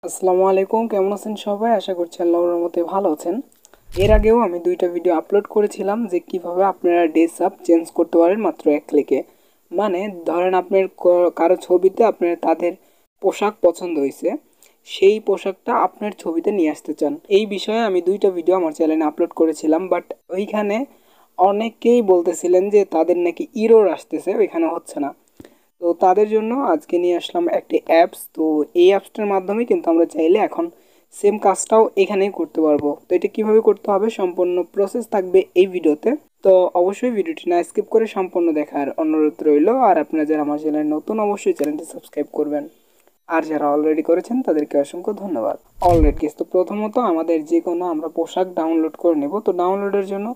আসসালামু আলাইকুম, কেমন আছেন সবাই? আশা করছি আল্লাহর রহমতে ভালো আছেন। এর আগেও আমি দুইটা ভিডিও আপলোড করেছিলাম যে কিভাবে আপনারা ড্রেস আপ চেঞ্জ করতে পারেন মাত্র এক ক্লিকে। মানে ধরেন আপনার কারো ছবিতে আপনার তাদের পোশাক পছন্দ হয়েছে, সেই পোশাকটা আপনার ছবিতে নিয়ে আসতে চান। এই বিষয়ে আমি দুইটা ভিডিও আমার চ্যানেলে আপলোড করেছিলাম, বাট ওইখানে অনেকেই বলতেছিলেন যে তাদের নাকি ইরর আসতেছে, ওইখানে হচ্ছে না। তো তাদের জন্য আজকে নিয়ে আসলাম একটি অ্যাপস। তো এই অ্যাপসটার মাধ্যমে কিন্তু আমরা চাইলে এখন সেম কাজটাও এখানেই করতে পারবো। তো এটা কিভাবে করতে হবে সম্পূর্ণ প্রসেস থাকবে এই ভিডিওতে। তো অবশ্যই ভিডিওটি না স্কিপ করে সম্পূর্ণ দেখার অনুরোধ রইল। আর আপনারা যারা আমার চ্যানেলে নতুন অবশ্যই চ্যানেলটি সাবস্ক্রাইব করবেন। আর যারা অলরেডি করেছেন তাদেরকে অসংখ্য ধন্যবাদ। অলরেডি তো প্রথমত আমাদের যে কোনো আমরা পোশাক ডাউনলোড করে নেব। তো ডাউনলোডের জন্য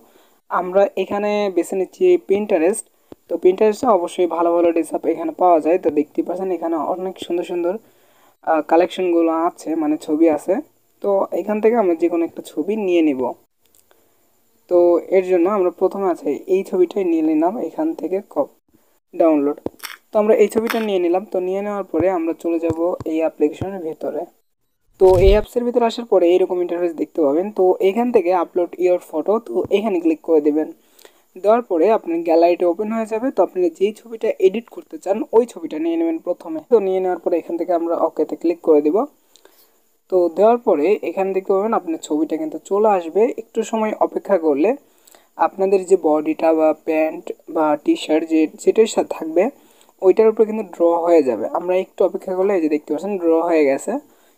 আমরা এখানে বেছে নিচ্ছি পিন্টারেস্ট। তো পিন্টারেস্টে অবশ্যই ভালো ভালো ড্রেস আপ এখানে পাওয়া যায়। তো দেখতে পাচ্ছেন এখানে অনেক সুন্দর সুন্দর কালেকশনগুলো আছে, মানে ছবি আছে। তো এখান থেকে আমরা যে কোনো একটা ছবি নিয়ে নিব। তো এর জন্য আমরা প্রথমে আছে এই ছবিটাই নিয়ে নিলাম এখান থেকে ডাউনলোড। তো আমরা এই ছবিটা নিয়ে নিলাম। তো নিয়ে নেওয়ার পরে আমরা চলে যাব এই অ্যাপ্লিকেশনের ভেতরে। তো এই অ্যাপসের ভিতরে আসার পরে এইরকম ইন্টারফেস দেখতে পাবেন। তো এখান থেকে আপলোড ইওর ফটো, তো এখানে ক্লিক করে দেবেন। দেওয়ার পরে আপনার গ্যালারিটা ওপেন হয়ে যাবে। তো আপনি যেই ছবিটা এডিট করতে চান ওই ছবিটা নিয়ে নেবেন প্রথমে। তো নিয়ে নেওয়ার পরে এখান থেকে আমরা ওকেতে ক্লিক করে দেব। তো দেওয়ার পরে এখান দেখতে পাবেন আপনার ছবিটা কিন্তু চলে আসবে। একটু সময় অপেক্ষা করলে আপনাদের যে বডিটা বা প্যান্ট বা টি শার্ট যেটার সাথে থাকবে ওইটার উপরে কিন্তু ড্র হয়ে যাবে। আমরা একটু অপেক্ষা করলে এই যে দেখতে পাচ্ছেন ড্র হয়ে গেছে।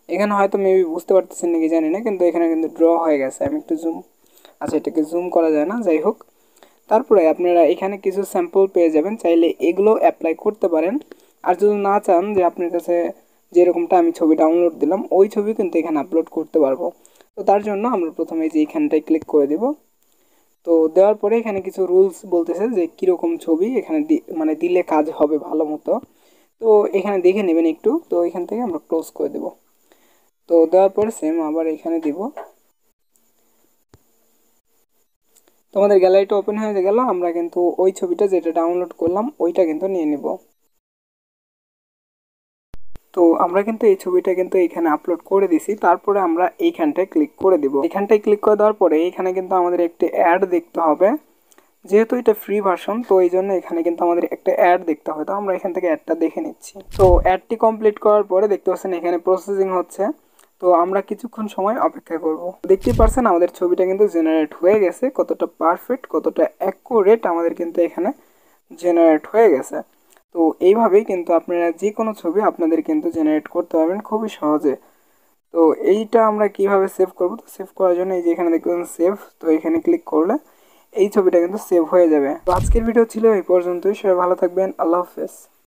এখানে হয়তো মেবি বুঝতে পারতেছেন নাকি জানি না, কিন্তু এখানে কিন্তু ড্র হয়ে গেছে। আমি একটু জুম, আচ্ছা এটাকে জুম করা যায় না, যাই হোক। তারপরে আপনারা এখানে কিছু স্যাম্পল পেয়ে যাবেন, চাইলে এগুলো অ্যাপ্লাই করতে পারেন। আর যদি না চান যে আপনার কাছে যেরকমটা আমি ছবি ডাউনলোড দিলাম ওই ছবি কিন্তু এখানে আপলোড করতে পারবো। তো তার জন্য আমরা প্রথমে যে এইখানটায় ক্লিক করে দেব। তো দেওয়ার পরে এখানে কিছু রুলস বলতেছে যে কীরকম ছবি এখানে মানে দিলে কাজ হবে ভালো মতো। তো এখানে দেখে নেবেন একটু। তো এখান থেকে আমরা ক্লোজ করে দেব। তো দেওয়ার পরে সেম আবার এখানে দিব। তো আমাদের গ্যালারিটা ওপেন হয়ে গেল। আমরা কিন্তু ওই ছবিটা যেটা ডাউনলোড করলাম ওইটা কিন্তু নিয়ে নিব। তো আমরা কিন্তু এই ছবিটা কিন্তু এখানে আপলোড করে দিছি। তারপরে আমরা এইখানটায় ক্লিক করে দিব। এখানটায় ক্লিক করে দেওয়ার পরে এখানে কিন্তু আমাদের একটি অ্যাড দেখতে হবে। যেহেতু এটা ফ্রি ভার্সন তো এই জন্য এখানে কিন্তু আমাদের একটা অ্যাড দেখতে হবে। তো আমরা এখান থেকে অ্যাডটা দেখে নিচ্ছি। তো অ্যাডটি কমপ্লিট করার পরে দেখতে পাচ্ছেন এখানে প্রসেসিং হচ্ছে। তো আমরা কিছুক্ষণ সময় অপেক্ষা করব। দেখতেই পারছেন আমাদের ছবিটা কিন্তু জেনারেট হয়ে গেছে। কতটা পারফেক্ট, কতটা অ্যাকুরেট আমাদের কিন্তু এখানে জেনারেট হয়ে গেছে। তো এইভাবেই কিন্তু আপনারা যে কোনো ছবি আপনাদের কিন্তু জেনারেট করতে পারবেন খুবই সহজে। তো এইটা আমরা কিভাবে সেভ করব, তো সেভ করার জন্য এই যে এখানে দেখবেন সেভ, তো এখানে ক্লিক করলে এই ছবিটা কিন্তু সেভ হয়ে যাবে। তো আজকের ভিডিও ছিল এই পর্যন্তই। সবাই ভালো থাকবেন, আল্লাহ হাফেজ।